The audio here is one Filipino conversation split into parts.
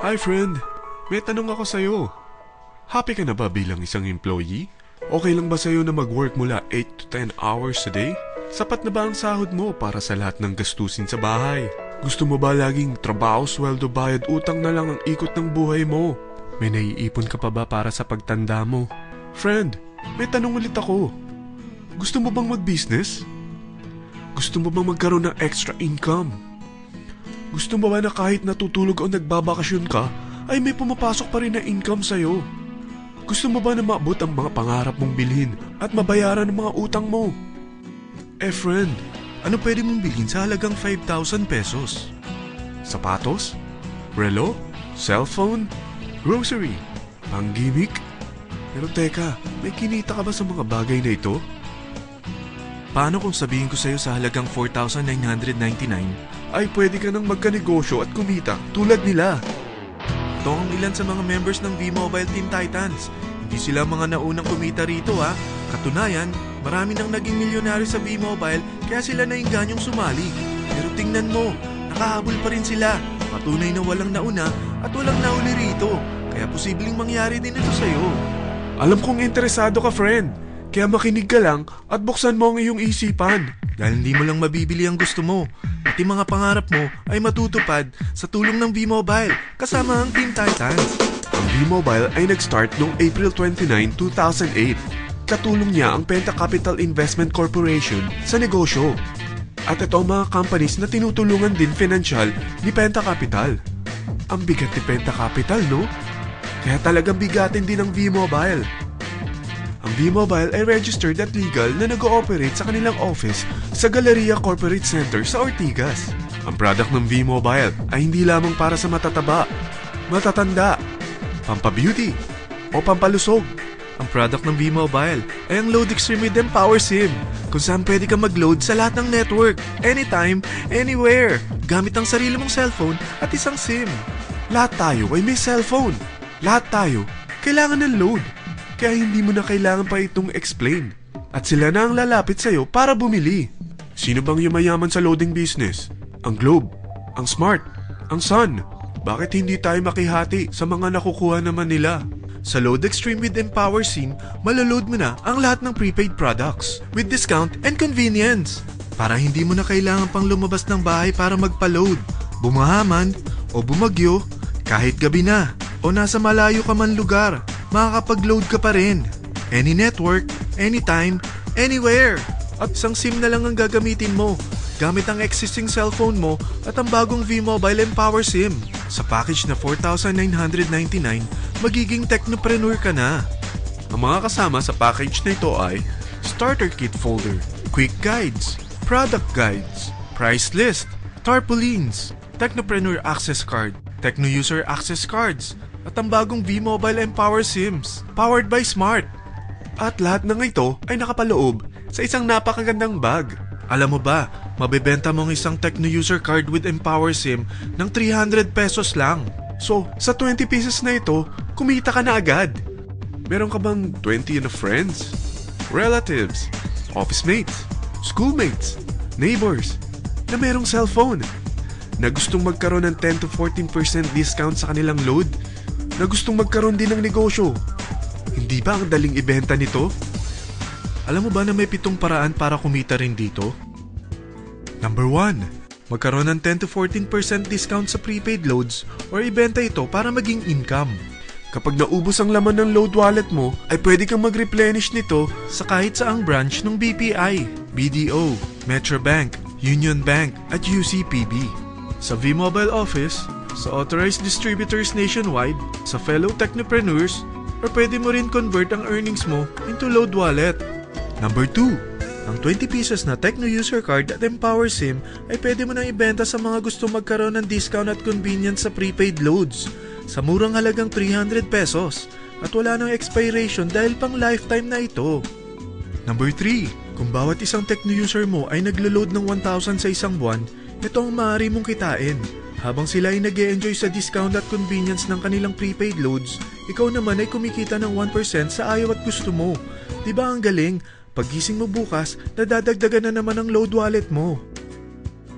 Hi friend, may tanong ako sa'yo. Happy ka na ba bilang isang employee? Okay lang ba sa'yo na mag-work mula 8 to 10 hours a day? Sapat na ba ang sahod mo para sa lahat ng gastusin sa bahay? Gusto mo ba laging trabaho, sweldo, bayad, utang na lang ang ikot ng buhay mo? May naiipon ka pa ba para sa pagtanda mo? Friend, may tanong ulit ako. Gusto mo bang mag-business? Gusto mo bang magkaroon ng extra income? Gusto mo ba na kahit natutulog o nagbabakasyon ka, ay may pumapasok pa rin na income sa'yo? Gusto mo ba na maabot ang mga pangarap mong bilhin at mabayaran ang mga utang mo? Friend, ano pwede mong bilhin sa halagang 5,000 pesos? Sapatos? Relo? Cellphone? Grocery? Pang-gimmick? Pero teka, may kinita ka ba sa mga bagay na ito? Paano kung sabihin ko sa'yo sa halagang 4,999 ay pwede ka nang magkanegosyo at kumita tulad nila? Ito ang ilan sa mga members ng V-Mobile Teen Titans. Hindi sila mga naunang kumita rito ha. Katunayan, marami nang naging milyonaryo sa V-Mobile kaya sila naingganyong sumali. Pero tingnan mo, nakahabol pa rin sila. Patunay na walang nauna at walang nauli rito. Kaya posibleng mangyari din ito sa'yo. Alam kong interesado ka, friend. Kaya makinig ka lang at buksan mo ang iyong isipan. Dahil hindi mo lang mabibili ang gusto mo. Pati mga pangarap mo ay matutupad sa tulong ng V-Mobile kasama ang Teen Titans. Ang V-Mobile ay nag-start noong April 29, 2008. Katulong niya ang Penta Capital Investment Corporation sa negosyo. At ito ang mga companies na tinutulungan din financial ni Penta Capital. Ang bigat ni Penta Capital, no? Kaya talagang bigatin din ang V-Mobile. Ang V-Mobile ay registered at legal na nag-ooperate sa kanilang office sa Galleria Corporate Center sa Ortigas. Ang product ng V-Mobile ay hindi lamang para sa matataba, matatanda, pampabeauty, o pampalusog. Ang product ng V-Mobile ay ang Load Extreme with Empower SIM, kung saan pwede ka mag-load sa lahat ng network, anytime, anywhere, gamit ang sarili mong cellphone at isang SIM. Lahat tayo ay may cellphone. Lahat tayo kailangan ng load. Kaya hindi mo na kailangan pa itong explain. At sila na ang lalapit sa'yo para bumili. Sino bang yumayaman sa loading business? Ang Globe, ang Smart, ang Sun. Bakit hindi tayo makihati sa mga nakukuha naman nila? Sa Load Extreme with Empower SIM, malaload mo na ang lahat ng prepaid products with discount and convenience. Para hindi mo na kailangan pang lumabas ng bahay para magpa-load. Bumahaman o bumagyo, kahit gabi na o nasa malayo ka man lugar, makakapag-load ka pa rin. Any network, anytime, anywhere. At isang SIM na lang ang gagamitin mo gamit ang existing cellphone mo at ang bagong V-Mobile Empower SIM. Sa package na 4,999, magiging technopreneur ka na. Ang mga kasama sa package na ito ay Starter Kit Folder, Quick Guides, Product Guides, Price List, Tarpaulins, Technopreneur Access Card, Techno User Access Cards, at ang bagong V-Mobile Empower SIMs, powered by Smart. At lahat ng ito ay nakapaloob sa isang napakagandang bag. Alam mo ba, mabebenta mo ang isang Techno User Card with Empower SIM ng 300 pesos lang. So, sa 20 pieces na ito, kumita ka na agad. Meron ka bang 20 na friends, relatives, office mates, schoolmates, neighbors, na merong cellphone, na gustong magkaroon ng 10 to 14% discount sa kanilang load, na gustong magkaroon din ng negosyo? Hindi ba ang daling ibenta nito? Alam mo ba na may 7 paraan para kumita rin dito? Number 1. Magkaroon ng 10 to 14% discount sa prepaid loads or ibenta ito para maging income. Kapag naubos ang laman ng load wallet mo, ay pwede kang mag-replenish nito sa kahit saang branch ng BPI, BDO, Metrobank, Union Bank at UCPB. Sa V-Mobile Office, sa authorized distributors nationwide, sa fellow technopreneurs, or pwede mo rin convert ang earnings mo into load wallet. Number 2. Ang 20 pieces na Techno User Card at Empower SIM ay pwede mo nang ibenta sa mga gusto magkaroon ng discount at convenience sa prepaid loads sa murang halagang 300 pesos at wala nang expiration dahil pang lifetime na ito. Number 3. Kung bawat isang Techno user mo ay naglo-load ng 1,000 sa isang buwan, ito ang maaari mong kitain. Habang sila ay nag-e-enjoy sa discount at convenience ng kanilang prepaid loads, ikaw naman ay kumikita ng 1% sa ayaw at gusto mo. Diba ang galing? Paggising mo bukas, nadadagdagan na naman ang load wallet mo.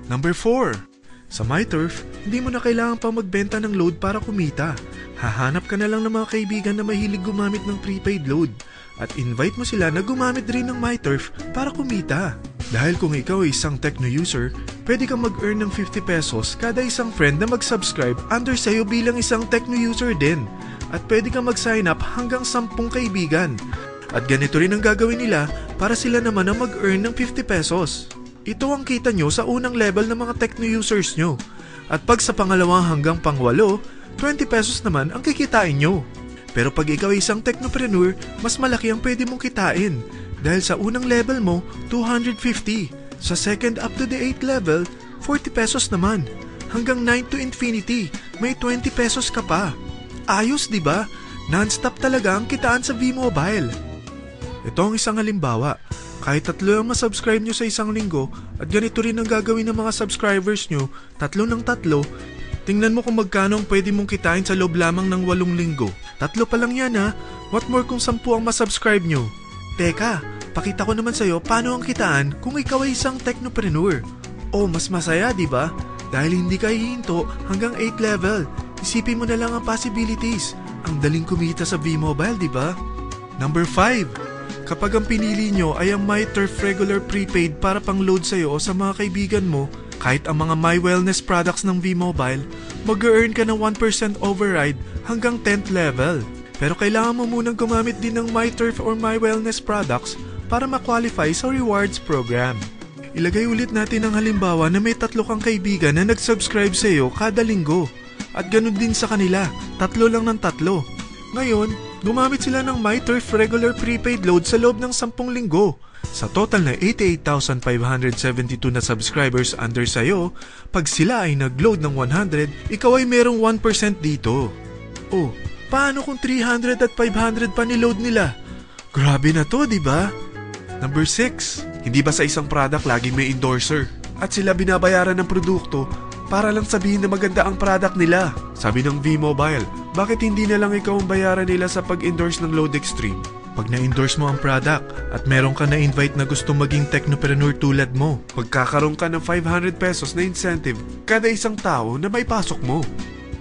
Number 4. Sa MyTurf, hindi mo na kailangan pang magbenta ng load para kumita. Hahanap ka na lang ng mga kaibigan na mahilig gumamit ng prepaid load at invite mo sila na gumamit rin ng MyTurf para kumita. Dahil kung ikaw ay isang Tecno user, pwede kang mag-earn ng 50 pesos kada isang friend na mag-subscribe under sa'yo bilang isang Tecno user din. At pwede kang mag-sign up hanggang 10 kaibigan. At ganito rin ang gagawin nila para sila naman ang mag-earn ng 50 pesos. Ito ang kita nyo sa unang level ng mga Tecno users nyo. At pag sa pangalawa hanggang pang-8, 20 pesos naman ang kikitain nyo. Pero pag ikaw ay isang technopreneur, mas malaki ang pwede mong kitain. Dahil sa unang level mo, 250. Sa second up to the 8th level, 40 pesos naman. Hanggang 9 to infinity, may 20 pesos ka pa. Ayos, di ba? Non-stop talaga ang kitaan sa V-Mobile. Ito ang isang halimbawa. Kahit 3 ang masubscribe nyo sa isang linggo at ganito rin ang gagawin ng mga subscribers nyo, 3 ng 3, tingnan mo kung magkano ang pwede mong kitain sa loob lamang ng 8 linggo. 3 pa lang yan ha. What more kung 10 ang masubscribe nyo? Teka, pakita ko naman sa'yo paano ang kitaan kung ikaw ay isang technopreneur. Oh, mas masaya, di ba? Dahil hindi ka hihinto hanggang 8 level. Isipin mo na lang ang possibilities. Ang daling kumita sa V-Mobile, di ba? Number 5. Kapag ang pinili nyo ay ang MyTurf Regular Prepaid para pang-load sa'yo o sa mga kaibigan mo, kahit ang mga My Wellness products ng V-Mobile, mag-earn ka ng 1% override hanggang 10th level. Pero kailangan mo munang gumamit din ng MyTurf or My Wellness products para ma-qualify sa rewards program. Ilagay ulit natin ang halimbawa na may 3 kang kaibigan na nag-subscribe sa'yo kada linggo. At ganun din sa kanila, 3 lang ng 3. Ngayon, gumamit sila ng MyTurf Regular Prepaid Load sa loob ng 10 linggo. Sa total na 88,572 na subscribers under sa'yo, pag sila ay nag-load ng 100, ikaw ay merong 1% dito. Oh, paano kung 300 at 500 pa niload nila? Grabe na to, di ba? Number 6. Hindi ba sa isang product laging may endorser? At sila binabayaran ng produkto para lang sabihin na maganda ang product nila. Sabi ng V-Mobile, bakit hindi na lang ikaw ang bayaran nila sa pag-endorse ng Load Extreme? Pag na-endorse mo ang product at meron ka na-invite na gustong maging technopreneur tulad mo, magkakaroon ka ng 500 pesos na incentive kada isang tao na may pasok mo.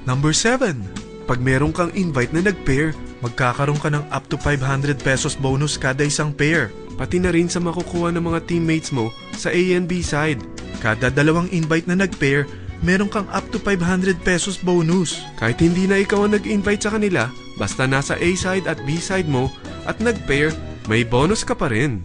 Number 7. Pag meron kang invite na nag-pair, magkakaroon ka ng up to 500 pesos bonus kada isang pair. Pati na rin sa makukuha ng mga teammates mo sa A and B side. Kada 2 invite na nag-pair, meron kang up to 500 pesos bonus. Kahit hindi na ikaw ang nag-invite sa kanila, basta nasa A side at B side mo at nag-pair, may bonus ka pa rin.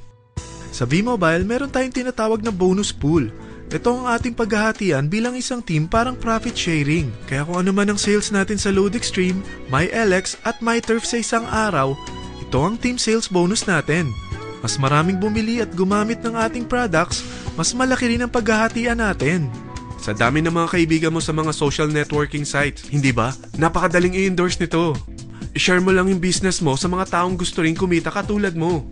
Sa V-Mobile, meron tayong tinatawag na bonus pool. Ito ang ating paghahatian bilang isang team parang profit sharing. Kaya kung ano man ang sales natin sa Load Extreme, MyLX at MyTurf sa isang araw, ito ang team sales bonus natin. Mas maraming bumili at gumamit ng ating products, mas malaki rin ang paghahatian natin. Sa dami ng mga kaibigan mo sa mga social networking sites, hindi ba? Napakadaling i-endorse nito. I-share mo lang yung business mo sa mga taong gusto rin kumita katulad mo.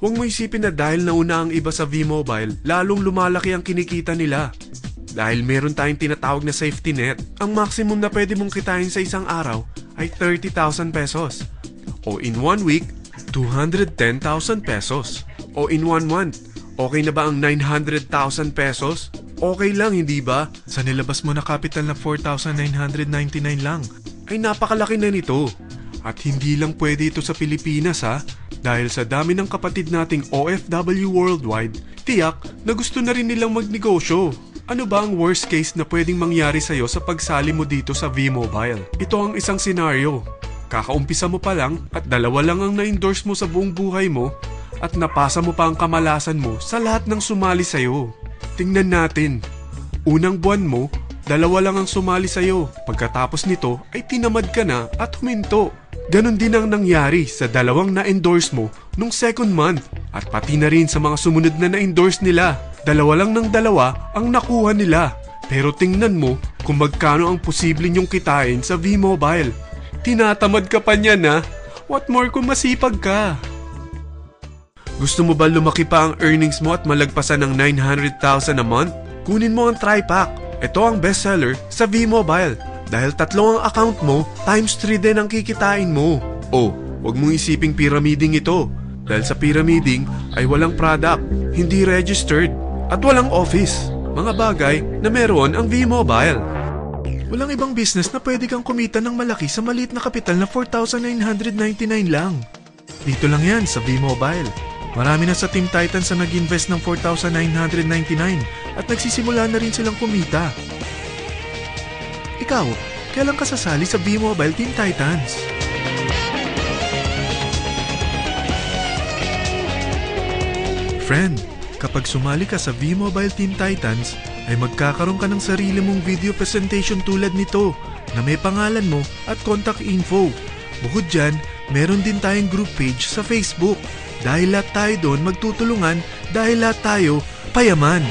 Huwag mo isipin na dahil nauna ang iba sa V-Mobile, lalong lumalaki ang kinikita nila. Dahil meron tayong tinatawag na safety net, ang maximum na pwede mong kitain sa isang araw ay 30,000 pesos. O in 1 week, 210,000 pesos. O in 1 month, okay na ba ang 900,000 pesos? Okay lang, hindi ba? Sa nilabas mo na capital na 4,999 lang, ay napakalaki na nito. At hindi lang pwede ito sa Pilipinas ha, dahil sa dami ng kapatid nating OFW worldwide, tiyak na gusto na rin nilang magnegosyo. Ano ba ang worst case na pwedeng mangyari sa'yo sa pagsali mo dito sa V-Mobile? Ito ang isang senaryo. Kakaumpisa mo pa lang at 2 lang ang na-endorse mo sa buong buhay mo at napasa mo pa ang kamalasan mo sa lahat ng sumali sa'yo. Tingnan natin. Unang buwan mo, 2 lang ang sumali sa'yo. Pagkatapos nito ay tinamad ka na at huminto. Ganon din ang nangyari sa 2 na-endorse mo nung second month at pati na rin sa mga sumunod na na-endorse nila. 2 lang ng 2 ang nakuha nila. Pero tingnan mo kung magkano ang posible nyong kitain sa V-Mobile. Tinatamad ka pa niyan ha? What more kung masipag ka? Gusto mo ba lumaki pa ang earnings mo at malagpasan ng 900,000 a month? Kunin mo ang TriPack. Ito ang bestseller sa V-Mobile. Dahil 3 ang account mo, times 3 din ang kikitain mo. Oh, wag mong isiping pyramiding ito. Dahil sa pyramiding ay walang product, hindi registered, at walang office. Mga bagay na meron ang V-Mobile. Walang ibang business na pwede kang kumita ng malaki sa maliit na kapital na 4,999 lang. Dito lang yan sa V-Mobile. Marami na sa Team Titans na nag-invest ng 4,999 at nagsisimula na rin silang kumita. Ikaw, kailan ka sasali sa V-Mobile Team Titans? Friend, kapag sumali ka sa V-Mobile Team Titans, ay magkakaroon ka ng sarili mong video presentation tulad nito na may pangalan mo at contact info. Bukod dyan, meron din tayong group page sa Facebook. Dahil lahat tayo doon magtutulungan dahil lahat tayo payaman.